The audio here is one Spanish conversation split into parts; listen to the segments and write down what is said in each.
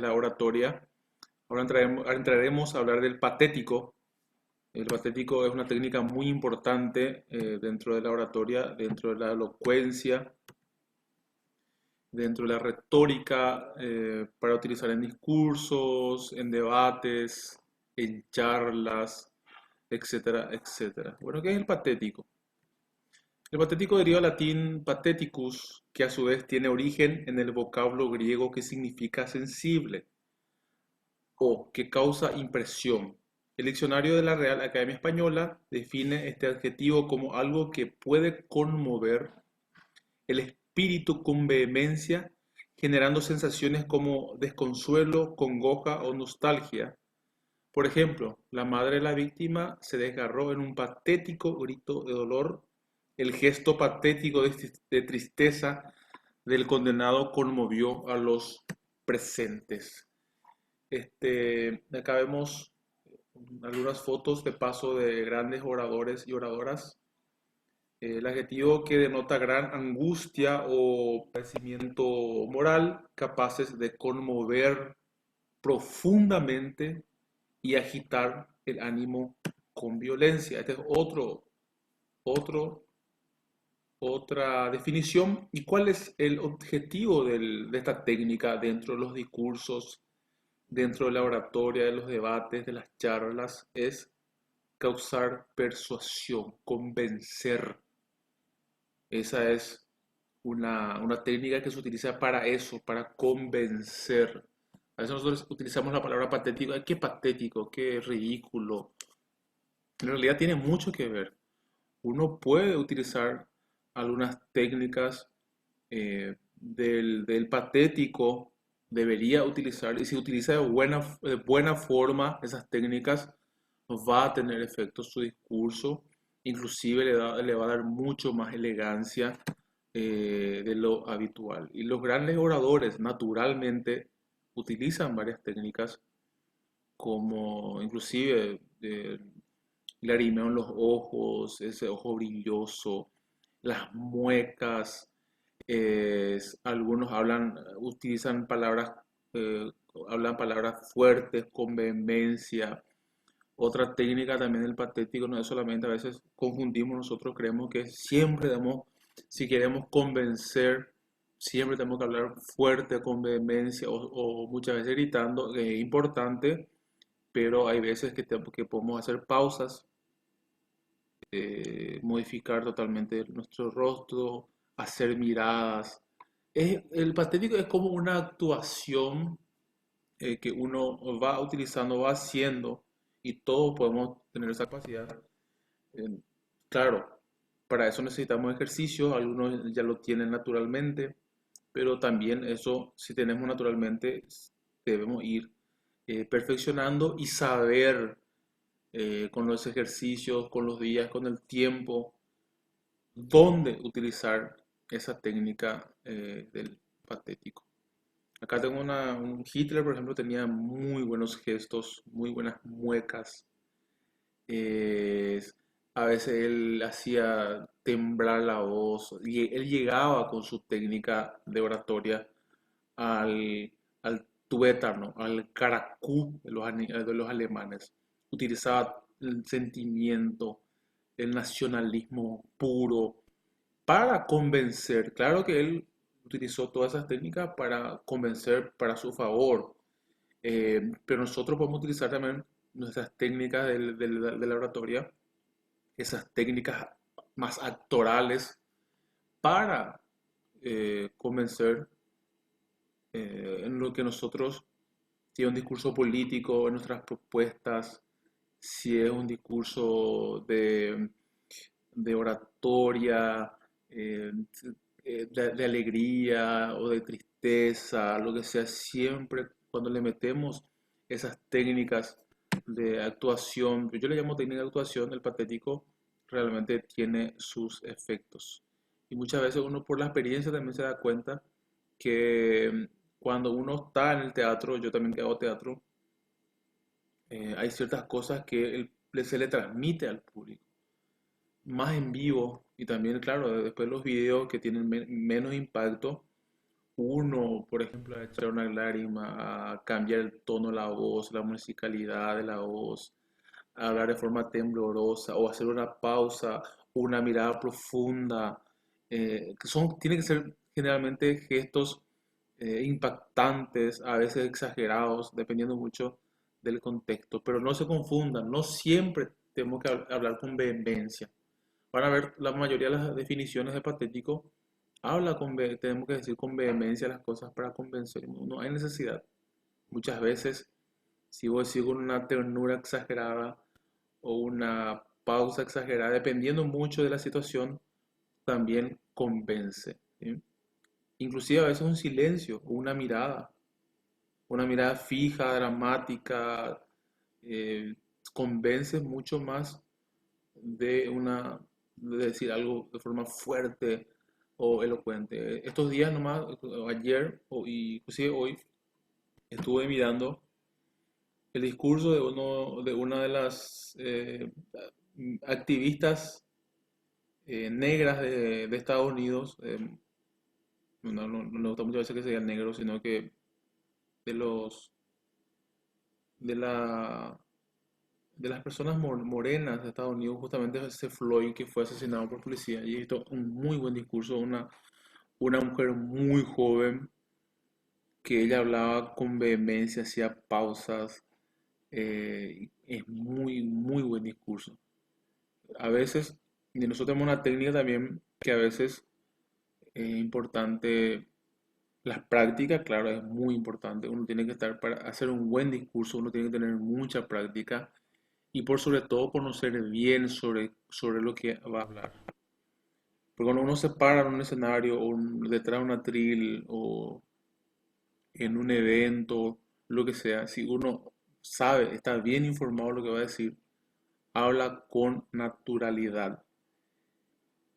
la oratoria. Ahora entraremos a hablar del patético. El patético es una técnica muy importante dentro de la oratoria, dentro de la elocuencia, dentro de la retórica, para utilizar en discursos, en debates, en charlas, etcétera, etcétera. Bueno, ¿qué es el patético? El patético deriva del latín patheticus, que a su vez tiene origen en el vocablo griego que significa sensible o que causa impresión. El diccionario de la Real Academia Española define este adjetivo como algo que puede conmover el espíritu con vehemencia, generando sensaciones como desconsuelo, congoja o nostalgia. Por ejemplo, la madre de la víctima se desgarró en un patético grito de dolor. El gesto patético de tristeza del condenado conmovió a los presentes. Acá vemos algunas fotos de paso de grandes oradores y oradoras. El adjetivo que denota gran angustia o padecimiento moral, capaces de conmover profundamente y agitar el ánimo con violencia. Este es otro, otra definición. ¿Y cuál es el objetivo de esta técnica dentro de los discursos, dentro de la oratoria, de los debates, de las charlas? Es causar persuasión, convencer. Esa es una técnica que se utiliza para eso, para convencer. A veces nosotros utilizamos la palabra patético. Ay, qué patético, qué ridículo. En realidad tiene mucho que ver. Uno puede utilizar algunas técnicas del patético, debería utilizar, y si utiliza de buena forma esas técnicas, va a tener efecto su discurso, inclusive le va a dar mucho más elegancia de lo habitual. Y los grandes oradores naturalmente utilizan varias técnicas como inclusive lagrimeo en los ojos, ese ojo brilloso, las muecas, algunos utilizan eh, hablan palabras fuertes, con vehemencia. Otra técnica también del patético no es solamente, a veces confundimos, nosotros creemos que siempre debemos, si queremos convencer, siempre tenemos que hablar fuerte, con vehemencia o muchas veces gritando, que es importante, pero hay veces que podemos hacer pausas, modificar totalmente nuestro rostro, hacer miradas. El patético es como una actuación que uno va utilizando, va haciendo, y todos podemos tener esa capacidad. Eh, claro, para eso necesitamos ejercicio, algunos ya lo tienen naturalmente, pero también eso, si tenemos naturalmente, debemos ir perfeccionando y saber con los ejercicios, con los días, con el tiempo, dónde utilizar esa técnica del patético. Acá tengo un Hitler, por ejemplo, tenía muy buenos gestos, muy buenas muecas. eh, a veces él hacía temblar la voz y él llegaba con su técnica de oratoria al tuétano, al caracú de los alemanes. Utilizaba el sentimiento, el nacionalismo puro para convencer. Claro que él utilizó todas esas técnicas para convencer para su favor, pero nosotros podemos utilizar también nuestras técnicas de la oratoria, esas técnicas más actorales para convencer en lo que nosotros, si es un discurso político, en nuestras propuestas, si es un discurso de oratoria, eh, de alegría o de tristeza, lo que sea, siempre cuando le metemos esas técnicas de actuación, yo le llamo técnica de actuación, el patético realmente tiene sus efectos. Y muchas veces uno por la experiencia también se da cuenta que cuando uno está en el teatro, yo también que hago teatro, hay ciertas cosas que se le transmite al público, más en vivo y también, claro, después los videos que tienen menos impacto, uno, por ejemplo, a echar una lágrima, a cambiar el tono de la voz, la musicalidad de la voz, a hablar de forma temblorosa o hacer una pausa, una mirada profunda, tienen que ser generalmente gestos impactantes, a veces exagerados, dependiendo mucho del contexto, pero no se confundan, no siempre tenemos que hablar con vehemencia. Van a ver la mayoría de las definiciones de patético, tenemos que decir con vehemencia las cosas para convencer, no hay necesidad. Muchas veces, si vos decís con una ternura exagerada o una pausa exagerada, dependiendo mucho de la situación, también convence. ¿Sí? Inclusive a veces un silencio o una mirada fija, dramática, eh, convence mucho más de de decir algo de forma fuerte o elocuente. Estos días nomás, ayer y inclusive hoy, estuve mirando el discurso de una de las activistas negras de Estados Unidos. No me gusta muchas veces que sean negros, sino que de los de la de las personas morenas de Estados Unidos, justamente ese Floyd que fue asesinado por policía. Y esto un muy buen discurso, una mujer muy joven que ella hablaba con vehemencia, hacía pausas. Es muy buen discurso. A veces, y nosotros tenemos una técnica también que a veces es importante, las prácticas, claro, es muy importante. Uno tiene que estar, para hacer un buen discurso, uno tiene que tener mucha práctica y por sobre todo conocer bien sobre lo que va a hablar. Porque cuando uno se para en un escenario o detrás de un atril o en un evento, lo que sea, si uno sabe, está bien informado de lo que va a decir, habla con naturalidad.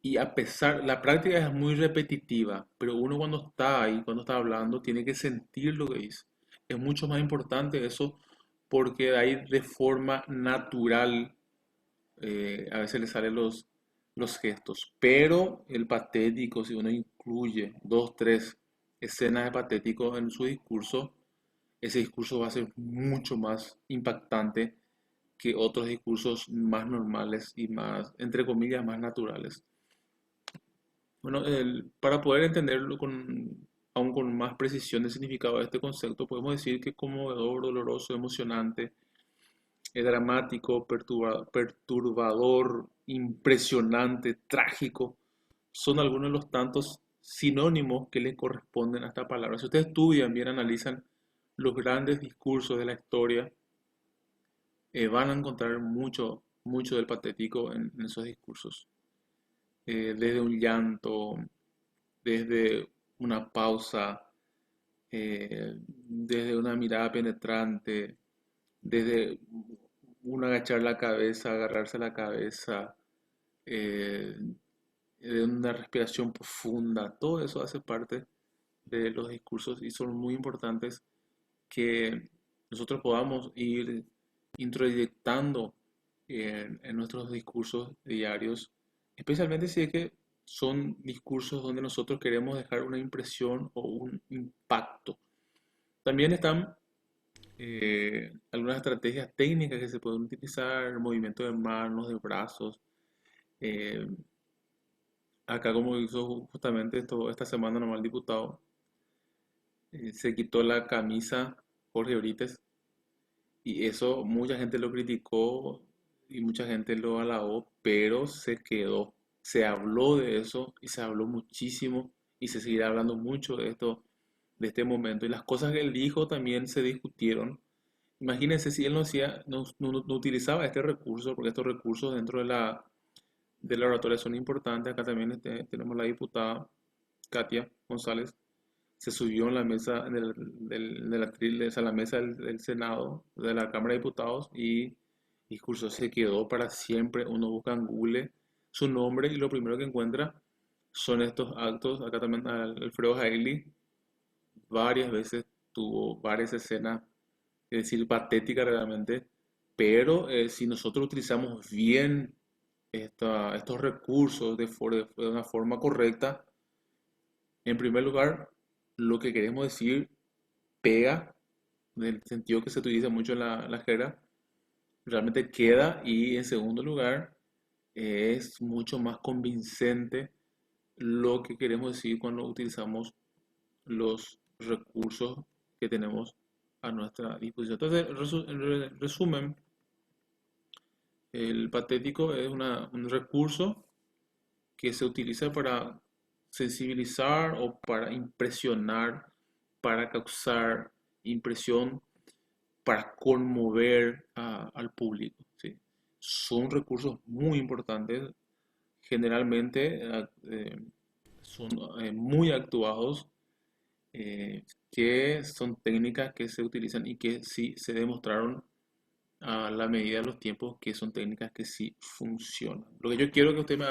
Y a pesar, la práctica es muy repetitiva, pero uno cuando está ahí, cuando está hablando, tiene que sentir lo que dice. Es mucho más importante eso porque de ahí de forma natural a veces le salen los gestos. Pero el patético, si uno incluye dos, tres escenas de patético en su discurso, ese discurso va a ser mucho más impactante que otros discursos más normales y más, entre comillas, más naturales. Bueno, para poder entenderlo aún con más precisión el significado de este concepto, podemos decir que conmovedor, doloroso, emocionante, dramático, perturbador, impresionante, trágico, son algunos de los tantos sinónimos que le corresponden a esta palabra. Si ustedes estudian bien, analizan los grandes discursos de la historia, van a encontrar mucho del patético en esos discursos. Desde un llanto, desde una pausa, desde una mirada penetrante, desde un agachar la cabeza, agarrarse la cabeza, eh, de una respiración profunda, todo eso hace parte de los discursos y son muy importantes que nosotros podamos ir introyectando en nuestros discursos diarios, especialmente si es que son discursos donde nosotros queremos dejar una impresión o un impacto. También están algunas estrategias técnicas que se pueden utilizar, movimiento de manos, de brazos. eh, Acá como hizo justamente esta semana nomás el diputado, se quitó la camisa Jorge Brites y eso mucha gente lo criticó y mucha gente lo alabó, pero se quedó. Se habló de eso y se habló muchísimo y se seguirá hablando mucho de esto, de este momento. Y las cosas que él dijo también se discutieron. Imagínense si él no, hacía, no utilizaba este recurso, porque estos recursos dentro de la oratoria son importantes. Acá también tenemos la diputada Katia González, se subió en la mesa del atril, o sea, la mesa del Senado, de la Cámara de Diputados, y discurso se quedó para siempre. Uno busca en Google su nombre y lo primero que encuentra son estos actos. Acá también Alfredo Hailey varias veces tuvo varias escenas, es decir, patéticas realmente, pero si nosotros utilizamos bien estos recursos de una forma correcta, en primer lugar, lo que queremos decir pega, en el sentido que se utiliza mucho en la jerga, realmente queda. Y en segundo lugar, es mucho más convincente lo que queremos decir cuando utilizamos los recursos que tenemos a nuestra disposición. Entonces, en resumen, el patético es un recurso que se utiliza para sensibilizar o para impresionar, para causar impresión, para conmover al público, ¿sí? Son recursos muy importantes, generalmente son muy actuados, que son técnicas que se utilizan y que sí se demostraron a la medida de los tiempos que son técnicas que sí funcionan. Lo que yo quiero que usted me